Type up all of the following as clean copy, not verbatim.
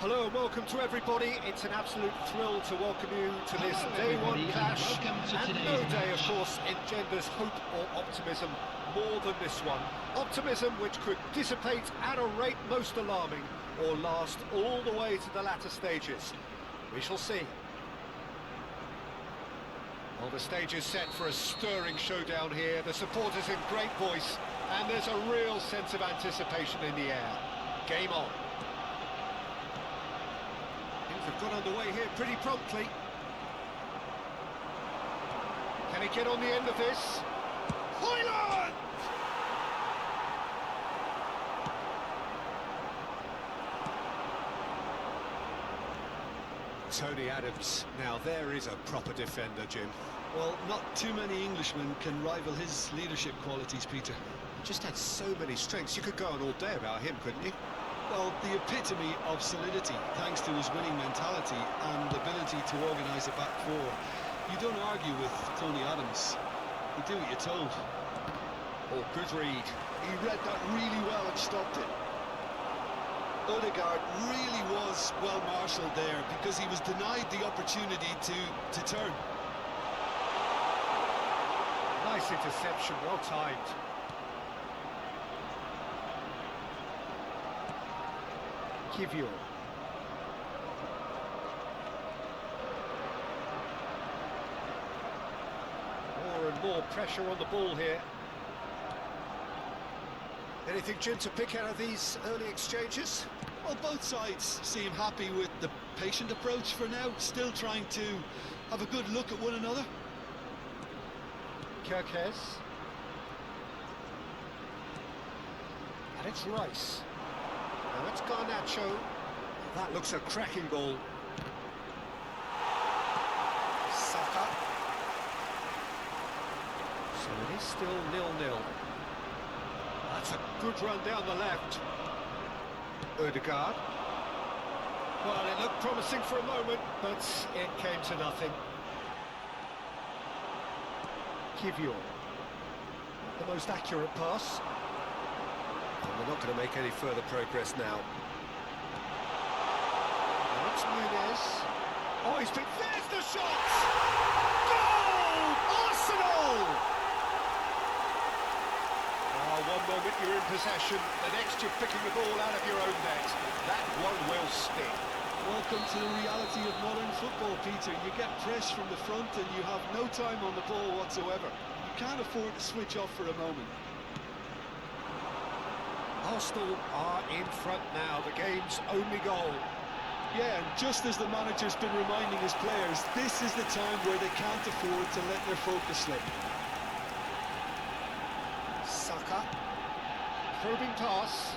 Hello and welcome to everybody. It's an absolute thrill to welcome you to this day one clash. And no day, of course, engenders hope or optimism more than this one. Optimism which could dissipate at a rate most alarming or last all the way to the latter stages. We shall see. Well, the stage is set for a stirring showdown here. The supporters in great voice, and there's a real sense of anticipation in the air. Game on. Things have got underway here pretty promptly. Can he get on the end of this? Hoyland! Tony Adams. Now there is a proper defender, Jim. Well, not too many Englishmen can rival his leadership qualities, Peter. He just had so many strengths. You could go on all day about him, couldn't you? Well, the epitome of solidity, thanks to his winning mentality and ability to organise a back four. You don't argue with Tony Adams. You do what you're told. Oh, good read. He read that really well and stopped it. Odegaard really was well marshalled there because he was denied the opportunity to turn. Nice interception, well timed. Kivio. More and more pressure on the ball here. Anything, Jim, to pick out of these early exchanges? Well, both sides seem happy with the patient approach for now, still trying to have a good look at one another. Kirkes. And it's Rice. Now it's Garnacho. That looks a cracking ball. Saka. So it is still 0-0. That's a good run down the left. Odegaard. Well, it looked promising for a moment, but it came to nothing. Kivio. The most accurate pass. And we're not going to make any further progress now. Now it's Nunez. Oh, he's been... There's the shot! Goal! Arsenal! One moment you're in possession, the next you're picking the ball out of your own net. That one will stick. Welcome to the reality of modern football, Peter. You get press from the front and you have no time on the ball whatsoever. You can't afford to switch off for a moment. Arsenal are in front now, the game's only goal. Yeah, and just as the manager's been reminding his players, this is the time where they can't afford to let their focus slip. Saka. Probing pass.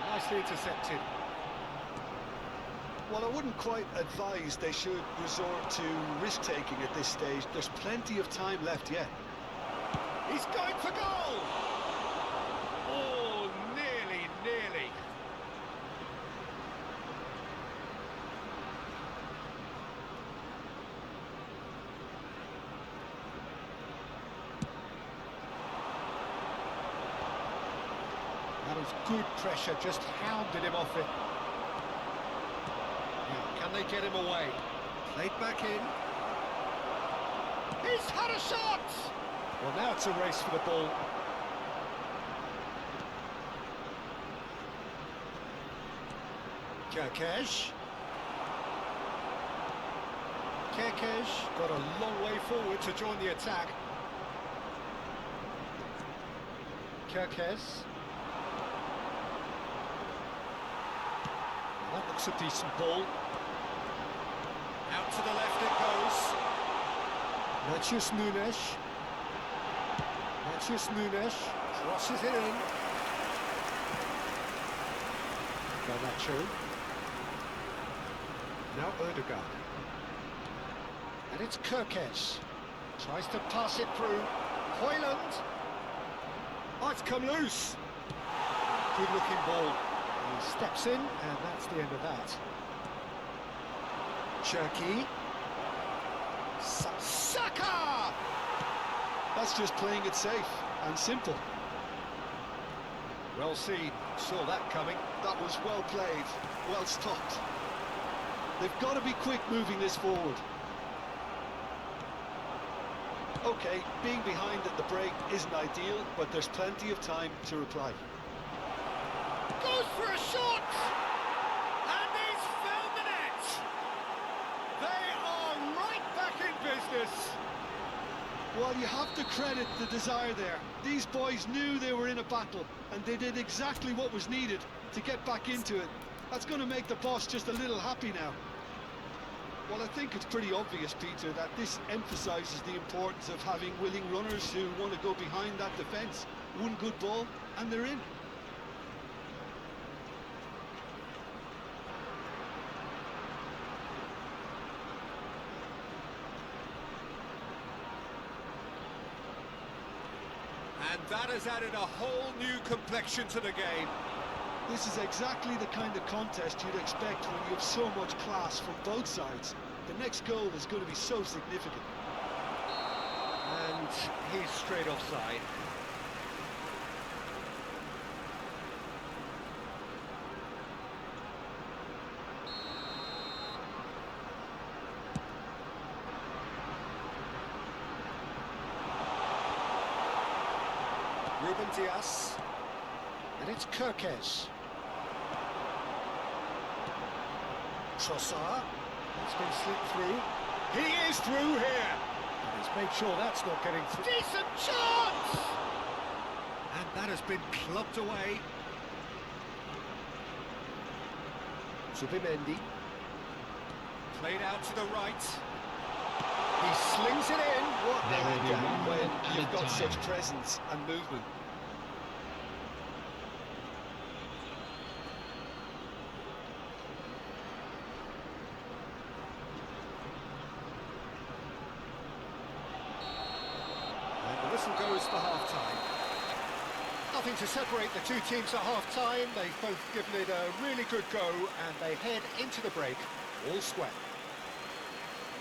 Nicely intercepted. Well, I wouldn't quite advise they should resort to risk-taking at this stage. There's plenty of time left yet. He's going for goal! Oh, nearly, nearly. That was good pressure, just hounded him off it. Now, can they get him away? Played back in. He's had a shot! Well, now it's a race for the ball. Kirkes. Kirkes got a long way forward to join the attack. Kirkes. That looks a decent ball. Out to the left it goes. Matheus Nunes. Matheus Nunes crosses it in. Garnacho. Now Odegaard. And it's Kirkes. Tries to pass it through. Hoyland. Oh, it's come loose. Good looking ball. He steps in, and that's the end of that. Cherky. Saka! That's just playing it safe and simple. Well seen. Saw that coming. That was well played, well stopped. They've got to be quick moving this forward. Okay, being behind at the break isn't ideal, but there's plenty of time to reply. Goes for a shot! And he's found the net! They are right back in business! Well, you have to credit the desire there. These boys knew they were in a battle, and they did exactly what was needed to get back into it. That's going to make the boss just a little happy now. Well, I think it's pretty obvious, Peter, that this emphasises the importance of having willing runners who want to go behind that defence. One good ball, and they're in. And that has added a whole new complexion to the game. This is exactly the kind of contest you'd expect when you have so much class from both sides. The next goal is going to be so significant. And he's straight offside. Ruben Dias. And it's Kirkes. Trossard. It's been slipped through. He is through here. And he's made sure that's not getting through. Decent chance! And that has been clubbed away. Zubimendi. Played out to the right. He slings it in. What a game when you've got such presence and movement. The whistle goes for half-time. Nothing to separate the two teams at half-time. They've both given it a really good go, and they head into the break all square.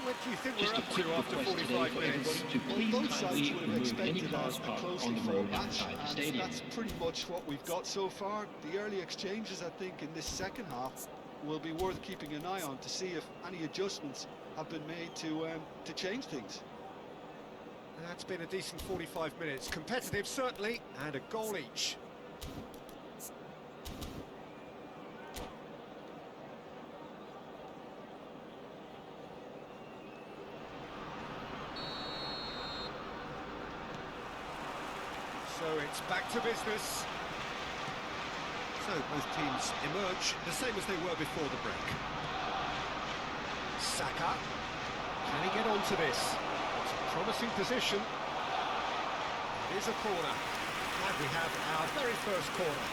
What do you think we're up to after 45 minutes? Well, both sides would have expected a closely fought match, and that's pretty much what we've got so far. The early exchanges, I think, in this second half will be worth keeping an eye on to see if any adjustments have been made to change things. That's been a decent 45 minutes. Competitive, certainly, and a goal each. So it's back to business. So both teams emerge the same as they were before the break. Saka. Can he get onto this? It's a promising position. It is a corner. And we have our very first corner.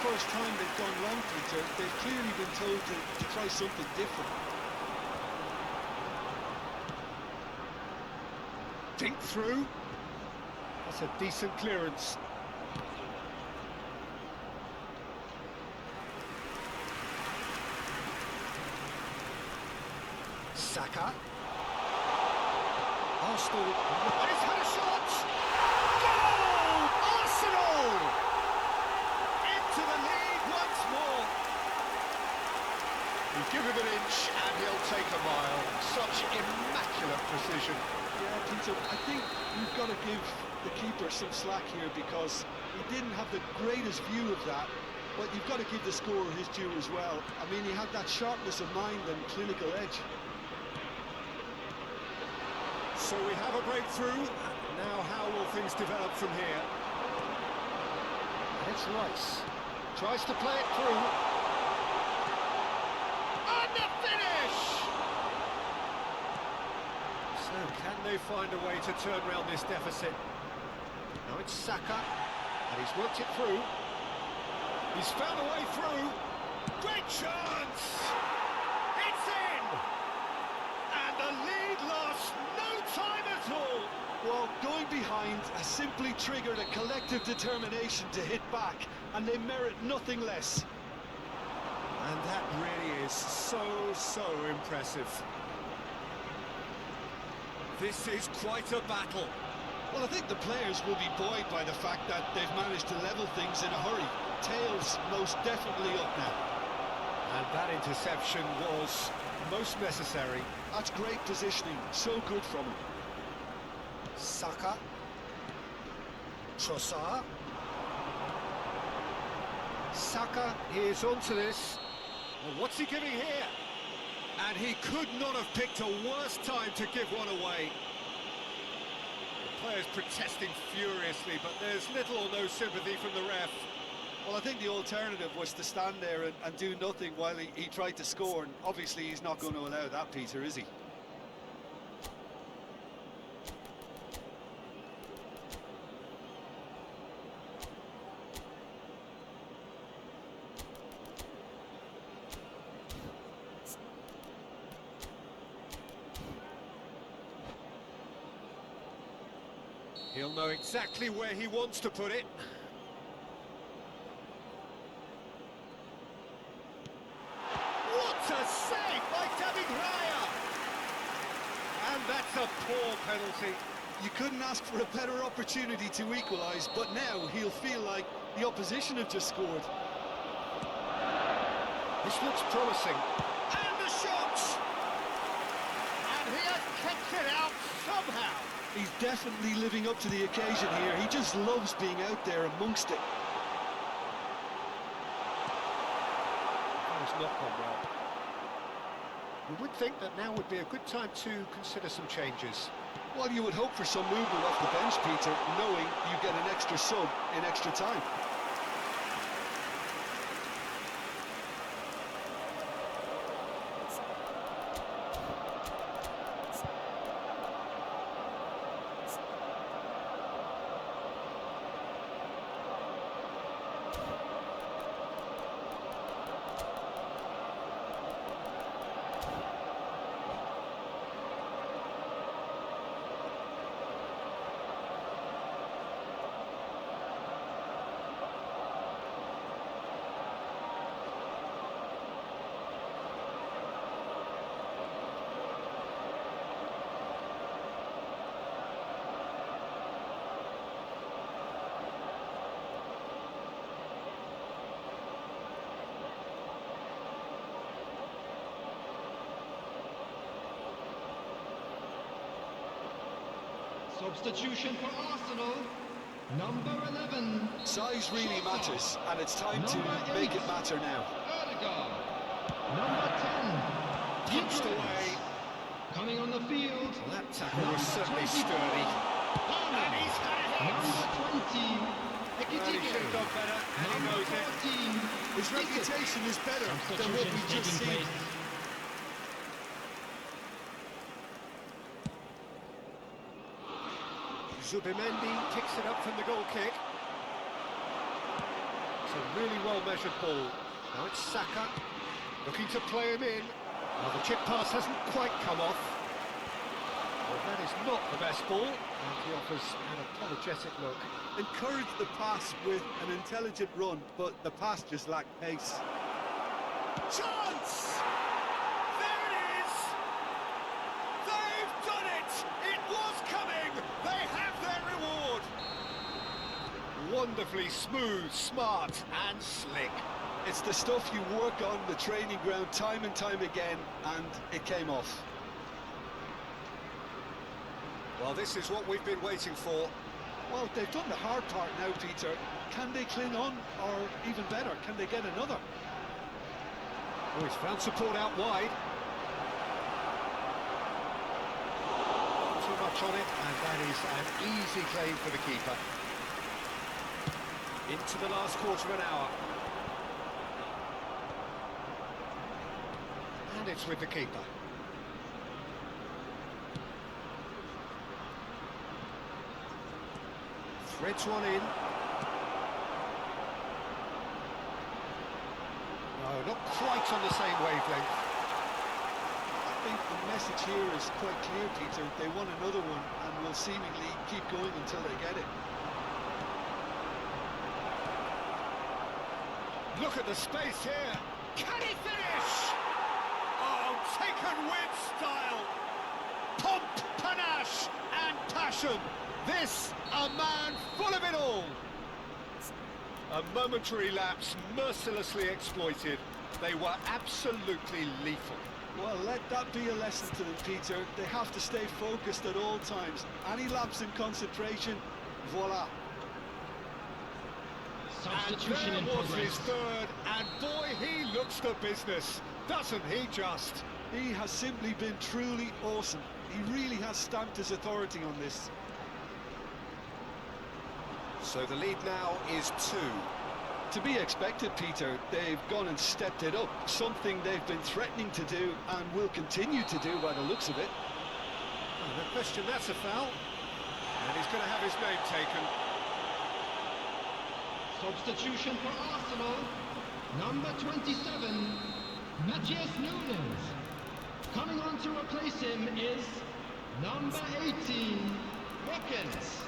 First time they've gone wrong, Peter. They've clearly been told to try something different. Dink through. That's a decent clearance. Saka. Arsenal. He's had a shot. Goal! Arsenal! To the lead once more. You give him an inch and he'll take a mile. Such immaculate precision. Yeah, Peter, I think we've got to give the keeper some slack here because he didn't have the greatest view of that, but you've got to give the scorer his due as well. I mean, he had that sharpness of mind and clinical edge. So we have a breakthrough. Now how will things develop from here? And it's Rice. Tries to play it through. And the finish! So can they find a way to turn around this deficit? Now it's Saka, and he's worked it through. He's found a way through. Great chance! It's in! And the lead lost no time at all. Well, going behind has simply triggered a collective determination to hit back, and they merit nothing less. And that really is so impressive. This is quite a battle. Well, I think the players will be buoyed by the fact that they've managed to level things in a hurry. Tails most definitely up now. And that interception was most necessary. That's great positioning, so good from him. Saka. Trossard. Saka is onto this. Well, what's he giving here? And he could not have picked a worse time to give one away. The players protesting furiously, but there's little or no sympathy from the ref. Well, I think the alternative was to stand there and do nothing while he tried to score, and obviously he's not going to allow that, Peter, is he? He'll know exactly where he wants to put it. What a save by David Raya! And that's a poor penalty. You couldn't ask for a better opportunity to equalise, but now he'll feel like the opposition have just scored. This looks promising. And the shot! And he has kept it out somehow. He's definitely living up to the occasion here. He just loves being out there amongst it. That has not gone well. You would think that now would be a good time to consider some changes. Well, you would hope for some movement off the bench, Peter, knowing you get an extra sub in extra time. Substitution for Arsenal, number 11. Size really matters, and it's time to make it matter now. Number 10. Punched away. Coming on the field. Well, that tackle was certainly sturdy. And he's had it hit. Number 20. Well, he should have done better, and he knows it. 14. His reputation is better than what we just seen. Zubimendi picks it up from the goal kick. It's a really well-measured ball. Now it's Saka, looking to play him in. Well, the chip pass hasn't quite come off. Well, that is not the best ball, and he offers an apologetic look. Encouraged the pass with an intelligent run, but the pass just lacked pace. Chance! There it is! They've done it! It was coming! They have their reward! Wonderfully smooth, smart and slick. It's the stuff you work on the training ground time and time again, and it came off. Well, this is what we've been waiting for. Well, they've done the hard part now, Peter. Can they cling on, or even better, can they get another? Oh, he's found support out wide. Not too much on it, and that is an easy claim for the keeper. Into the last quarter of an hour. And it's with the keeper. Threads one in. No, not quite on the same wavelength. I think the message here is quite clear, Peter. They want another one and will seemingly keep going until they get it. Look at the space here. Can he finish? Oh, taken with style. Pomp, panache and passion. This, a man full of it all. A momentary lapse mercilessly exploited. They were absolutely lethal. Well, let that be a lesson to them, Peter. They have to stay focused at all times. Any lapse in concentration, voila. Substitution in and there was progress. his third, and boy, he looks the business, doesn't he just? He has simply been truly awesome. He really has stamped his authority on this. So the lead now is 2. To be expected, Peter. They've gone and stepped it up, something they've been threatening to do and will continue to do by the looks of it. Oh, no question, that's a foul. And he's going to have his name taken. Substitution for Arsenal. Number 27, Matthias Nunes. Coming on to replace him is number 18, Watkins.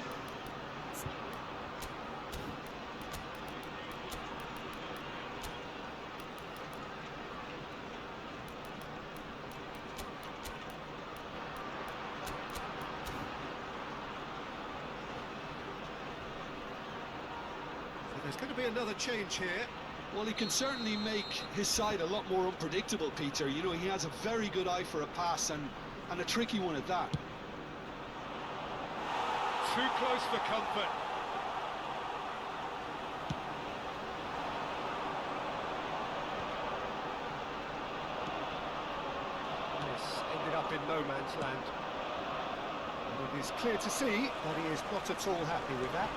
There's going to be another change here. Well, he can certainly make his side a lot more unpredictable, Peter. You know, he has a very good eye for a pass and a tricky one at that. Too close for comfort. Yes, ended up in no man's land. And it is clear to see that he is not at all happy with that.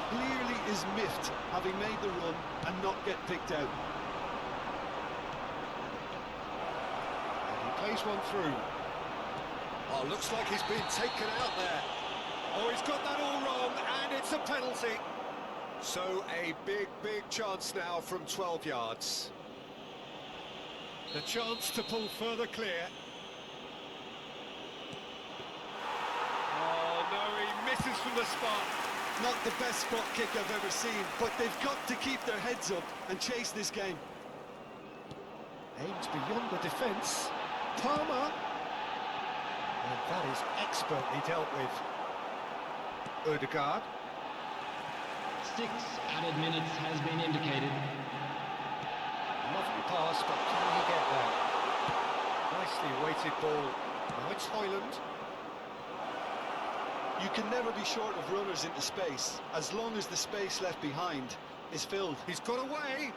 Clearly is miffed, having made the run and not get picked out. And he plays one through. Oh, looks like he's been taken out there. Oh, he's got that all wrong, and it's a penalty. So a big, big chance now from 12 yards. The chance to pull further clear. Oh, no, he misses from the spot. Not the best spot kick I've ever seen, but they've got to keep their heads up and chase this game. Aims beyond the defence. Palmer. And that is expertly dealt with. Odegaard. 6 added minutes has been indicated. Lovely pass, but can he get there? Nicely weighted ball. Now it's Hoyland. You can never be short of runners into space, as long as the space left behind is filled. He's got away.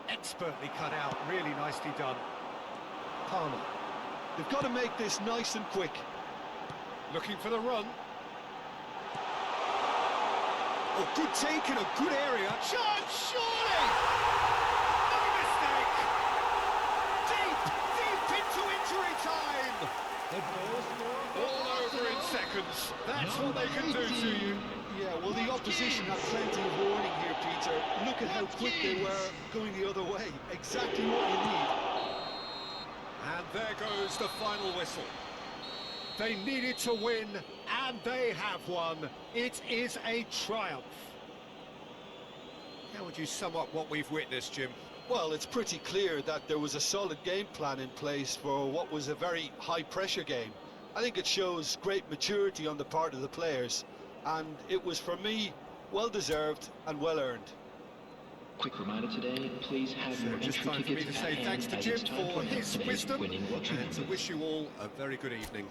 Expertly cut out. Really nicely done. Palmer. They've got to make this nice and quick. Looking for the run. Oh, good take in a good area. Chance, surely! No mistake! Deep into injury time! The goal scorer All over in seconds. That's what they can do to you. Yeah, well, the opposition had plenty of warning here, Peter. Look at how quick they were going the other way. Exactly what you need. And there goes the final whistle. They needed to win, and they have won. It is a triumph. How would you sum up what we've witnessed, Jim? Well, it's pretty clear that there was a solid game plan in place for what was a very high-pressure game. I think it shows great maturity on the part of the players, and it was, for me, well-deserved and well-earned. Quick reminder today, please have your Just entry time for me tickets to at say thanks hand to as Jim it's time for to announce his today's wisdom winning lottery and to numbers. wish you all a very good evening.